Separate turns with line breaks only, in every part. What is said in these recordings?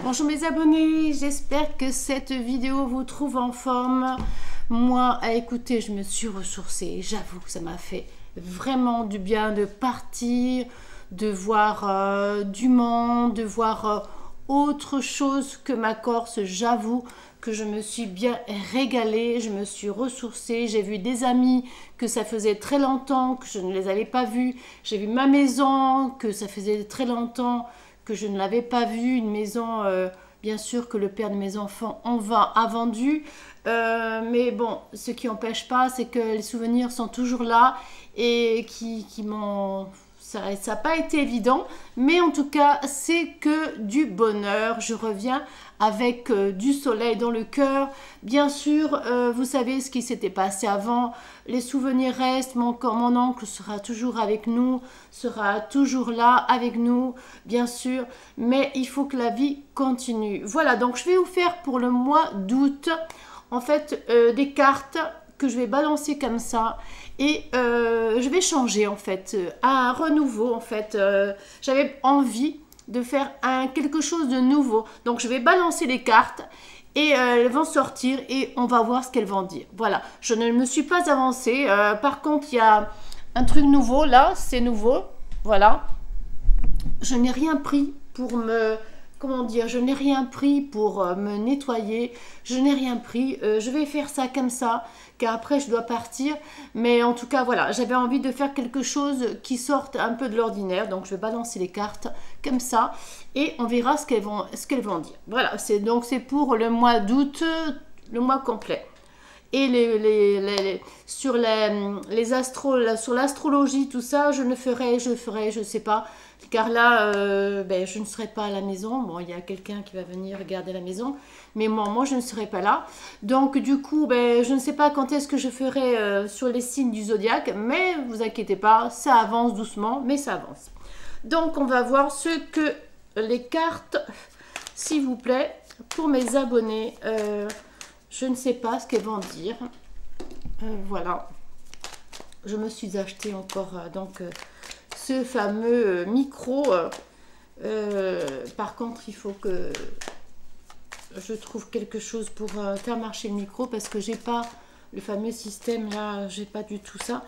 Bonjour mes abonnés, j'espère que cette vidéo vous trouve en forme. Moi, à écouter, je me suis ressourcée. J'avoue que ça m'a fait vraiment du bien de partir, de voir du monde, de voir autre chose que ma Corse. J'avoue que je me suis bien régalée, je me suis ressourcée. J'ai vu des amis que ça faisait très longtemps que je ne les avais pas vus. J'ai vu ma maison que ça faisait très longtemps que je ne l'avais pas vue, une maison bien sûr que le père de mes enfants a vendu, mais bon, ce qui n'empêche pas, c'est que les souvenirs sont toujours là et qui m'ont... Ça n'a pas été évident, mais en tout cas, c'est que du bonheur. Je reviens avec du soleil dans le cœur. Bien sûr, vous savez ce qui s'était passé avant. Les souvenirs restent. Mon oncle sera toujours avec nous, sera toujours là avec nous, bien sûr. Mais il faut que la vie continue. Voilà, donc je vais vous faire pour le mois d'août, en fait, des cartes que je vais balancer comme ça. Et je vais changer en fait, à un renouveau en fait. J'avais envie de faire quelque chose de nouveau. Donc je vais balancer les cartes et elles vont sortir et on va voir ce qu'elles vont dire. Voilà, je ne me suis pas avancée. Par contre, il y a un truc nouveau là, c'est nouveau. Voilà. Je n'ai rien pris pour me... Comment dire, je n'ai rien pris pour me nettoyer, je n'ai rien pris, je vais faire ça comme ça, car après je dois partir, mais en tout cas voilà, j'avais envie de faire quelque chose qui sorte un peu de l'ordinaire, donc je vais balancer les cartes comme ça, et on verra ce qu'elles vont dire. Voilà, c'est pour le mois d'août, le mois complet. Et sur l'astrologie, tout ça, je sais pas, car là, je ne serai pas à la maison. Bon, il y a quelqu'un qui va venir regarder la maison, mais moi, je ne serai pas là. Donc, du coup, je ne sais pas quand est-ce que je ferai sur les signes du zodiaque, mais vous inquiétez pas, ça avance doucement, mais ça avance. Donc, on va voir ce que les cartes, s'il vous plaît, pour mes abonnés. Je ne sais pas ce qu'elles vont dire. Voilà. Je me suis acheté encore ce fameux micro. Par contre, il faut que je trouve quelque chose pour faire marcher le micro parce que j'ai pas le fameux système là. J'ai pas du tout ça.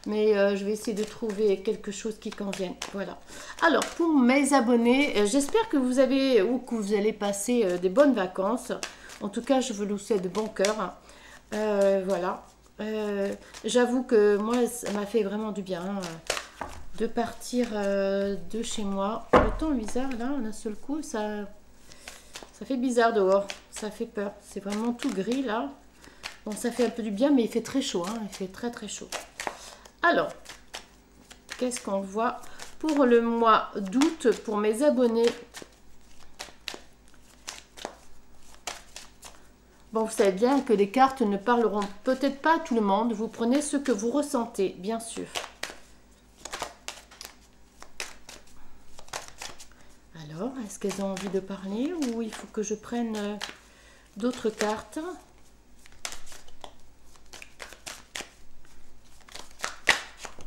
Mais je vais essayer de trouver quelque chose qui convienne. Voilà. Alors, pour mes abonnés, j'espère que vous avez ou que vous allez passer des bonnes vacances. En tout cas, je vous le souhaite de bon cœur. Voilà. J'avoue que moi, ça m'a fait vraiment du bien de partir de chez moi. Le temps est bizarre, là, d'un seul coup, ça fait bizarre dehors. Ça fait peur. C'est vraiment tout gris, là. Bon, ça fait un peu du bien, mais il fait très chaud. Hein. Il fait très, très chaud. Alors, qu'est-ce qu'on voit pour le mois d'août pour mes abonnés? Bon, vous savez bien que les cartes ne parleront peut-être pas à tout le monde. Vous prenez ce que vous ressentez, bien sûr. Alors, est-ce qu'elles ont envie de parler ou il faut que je prenne d'autres cartes?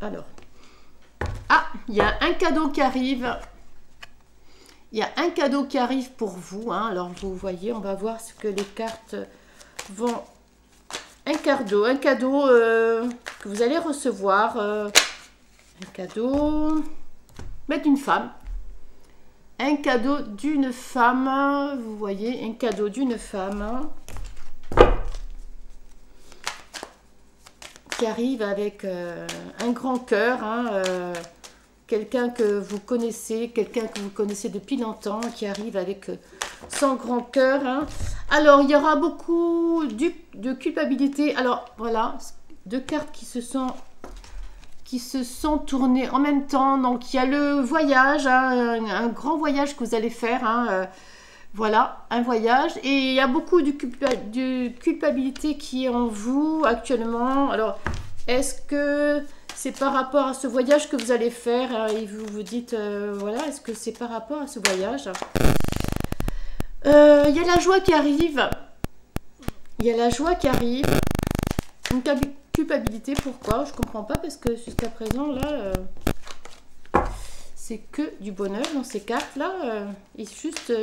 Alors, il y a un cadeau qui arrive. Il y a un cadeau qui arrive pour vous. Hein. Alors, vous voyez, on va voir ce que les cartes vont... Un cadeau que vous allez recevoir. Un cadeau d'une femme. Un cadeau d'une femme. Vous voyez, un cadeau d'une femme. Qui arrive avec un grand cœur. Hein, quelqu'un que vous connaissez depuis longtemps, qui arrive avec son grand cœur. Hein. Alors, il y aura beaucoup de culpabilité. Alors, voilà, deux cartes qui se sont tournées en même temps. Donc, il y a le voyage, hein, un grand voyage que vous allez faire. Hein, voilà, un voyage. Et il y a beaucoup de culpabilité qui est en vous actuellement. Alors, est-ce que... c'est par rapport à ce voyage que vous allez faire et vous vous dites, voilà, est-ce que c'est par rapport à ce voyage? Il y a la joie qui arrive. Il y a la joie qui arrive. Une culpabilité, pourquoi? Je ne comprends pas parce que jusqu'à présent, là, c'est que du bonheur dans ces cartes-là. Et juste...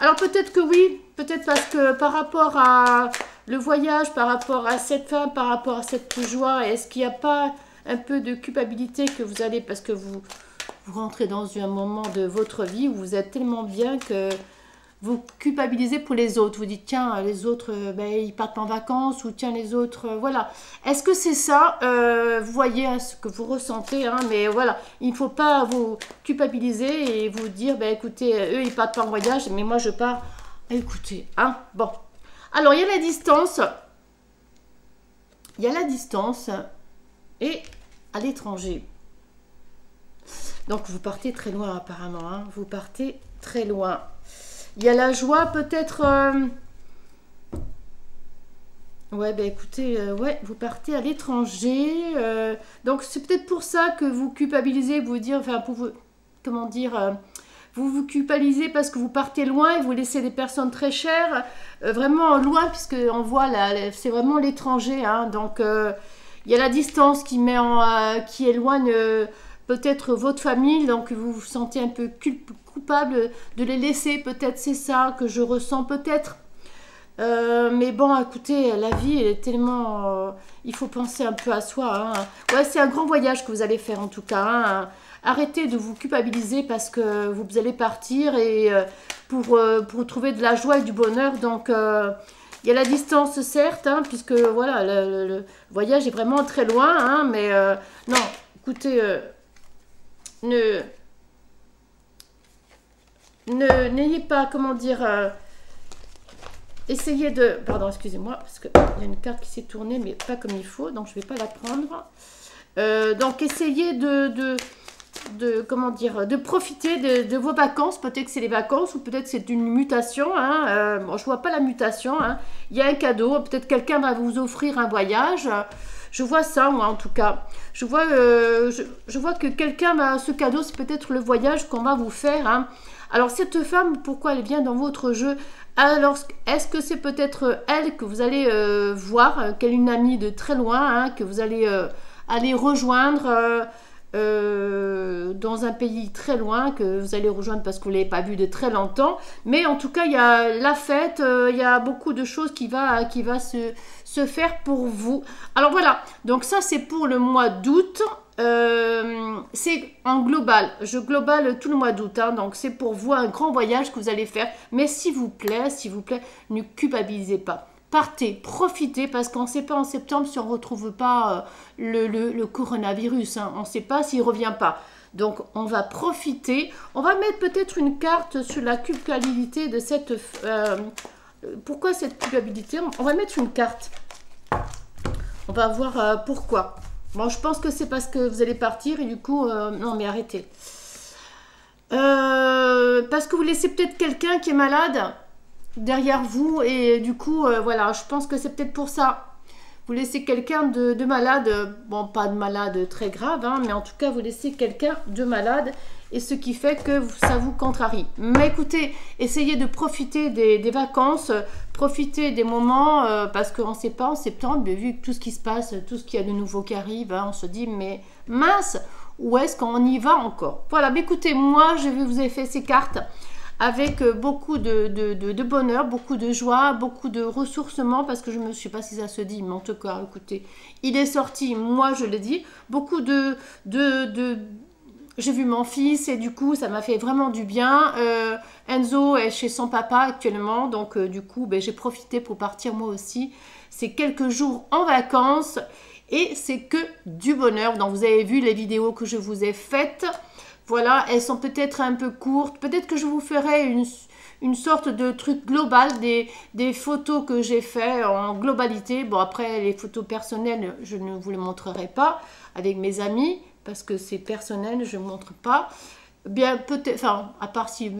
Alors peut-être que oui, peut-être parce que par rapport à le voyage, par rapport à cette femme, par rapport à cette joie, est-ce qu'il n'y a pas un peu de culpabilité que vous allez, parce que vous rentrez dans un moment de votre vie où vous êtes tellement bien que vous culpabilisez pour les autres. Vous dites, tiens, les autres, ben, ils partent en vacances, ou tiens, les autres, voilà. Est-ce que c'est ça, vous voyez hein, ce que vous ressentez, hein, mais voilà, il ne faut pas vous culpabiliser et vous dire, ben, écoutez, eux, ils partent pas en voyage, mais moi, je pars. Écoutez, hein, bon. Alors, il y a la distance. Il y a la distance et à l'étranger. Donc, vous partez très loin, apparemment, hein, vous partez très loin. Il y a la joie peut-être... Ouais, ben écoutez, ouais, vous partez à l'étranger. Donc c'est peut-être pour ça que vous culpabilisez, vous dire, enfin, pour vous, comment dire, vous vous culpabilisez parce que vous partez loin et vous laissez des personnes très chères, vraiment loin, puisque on voit là, c'est vraiment l'étranger, hein, donc il y a la distance qui met qui éloigne peut-être votre famille, donc vous vous sentez un peu coupable de les laisser, peut-être c'est ça que je ressens, peut-être. Mais bon, écoutez, la vie elle est tellement... il faut penser un peu à soi. Hein. Ouais, c'est un grand voyage que vous allez faire en tout cas. Hein. Arrêtez de vous culpabiliser parce que vous allez partir et pour trouver de la joie et du bonheur. Donc, il y a la distance certes, hein, puisque voilà, le voyage est vraiment très loin. Hein, mais non, écoutez, n'ayez pas, comment dire... essayez de... Pardon, excusez-moi, parce qu'il y a une carte qui s'est tournée, mais pas comme il faut, donc je ne vais pas la prendre. Donc, essayez comment dire, de profiter de vos vacances. Peut-être que c'est les vacances, ou peut-être c'est une mutation. Hein. Bon, je ne vois pas la mutation. Hein. Il y a un cadeau, peut-être quelqu'un va vous offrir un voyage. Je vois ça, moi, en tout cas. Je vois que quelqu'un va... Ce cadeau, c'est peut-être le voyage qu'on va vous faire. Hein. Alors, cette femme, pourquoi elle vient dans votre jeu? Alors, est-ce que c'est peut-être elle que vous allez voir, qu'elle est une amie de très loin, hein, que vous allez aller rejoindre dans un pays très loin, que vous allez rejoindre parce que vous ne l'avez pas vu de très longtemps. Mais en tout cas, il y a la fête, il y a beaucoup de choses qui va se faire pour vous. Alors voilà, donc ça c'est pour le mois d'août. C'est en global, je globale tout le mois d'août, hein, donc c'est pour vous un grand voyage que vous allez faire, mais s'il vous plaît, ne culpabilisez pas, partez, profitez, parce qu'on ne sait pas en septembre si on ne retrouve pas le coronavirus, hein, on ne sait pas s'il ne revient pas, donc on va profiter, on va mettre peut-être une carte sur la culpabilité de cette, pourquoi cette culpabilité, on va mettre une carte, on va voir pourquoi. Bon, je pense que c'est parce que vous allez partir et du coup... non, mais arrêtez. Parce que vous laissez peut-être quelqu'un qui est malade derrière vous et du coup, voilà, je pense que c'est peut-être pour ça. Vous laissez quelqu'un de malade, bon, pas de malade très grave, hein, mais en tout cas, vous laissez quelqu'un de malade et ce qui fait que ça vous contrarie. Mais écoutez, essayez de profiter des vacances, profitez des moments, parce qu'on ne sait pas en septembre, mais vu tout ce qui se passe, tout ce qu'il y a de nouveau qui arrive, hein, on se dit, mais mince, où est-ce qu'on y va encore? Voilà, mais écoutez, moi, je vous ai fait ces cartes avec beaucoup de bonheur, beaucoup de joie, beaucoup de ressourcement, parce que je ne sais pas si ça se dit, mais en tout cas, écoutez, il est sorti, moi je l'ai dit, beaucoup j'ai vu mon fils et du coup, ça m'a fait vraiment du bien. Enzo est chez son papa actuellement, donc du coup, ben, j'ai profité pour partir moi aussi. C'est quelques jours en vacances et c'est que du bonheur. Donc, vous avez vu les vidéos que je vous ai faites. Voilà, elles sont peut-être un peu courtes. Peut-être que je vous ferai une sorte de truc global, des photos que j'ai fait en globalité. Bon, après, les photos personnelles, je ne vous les montrerai pas avec mes amis parce que c'est personnel, je ne montre pas. Bien, peut-être, enfin, à part si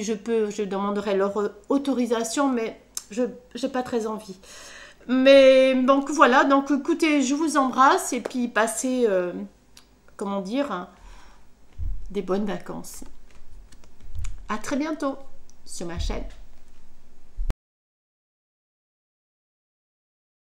je peux, je demanderai leur autorisation, mais je n'ai pas très envie. Mais donc voilà, donc écoutez, je vous embrasse et puis passez, comment dire, hein, des bonnes vacances. À très bientôt sur ma chaîne.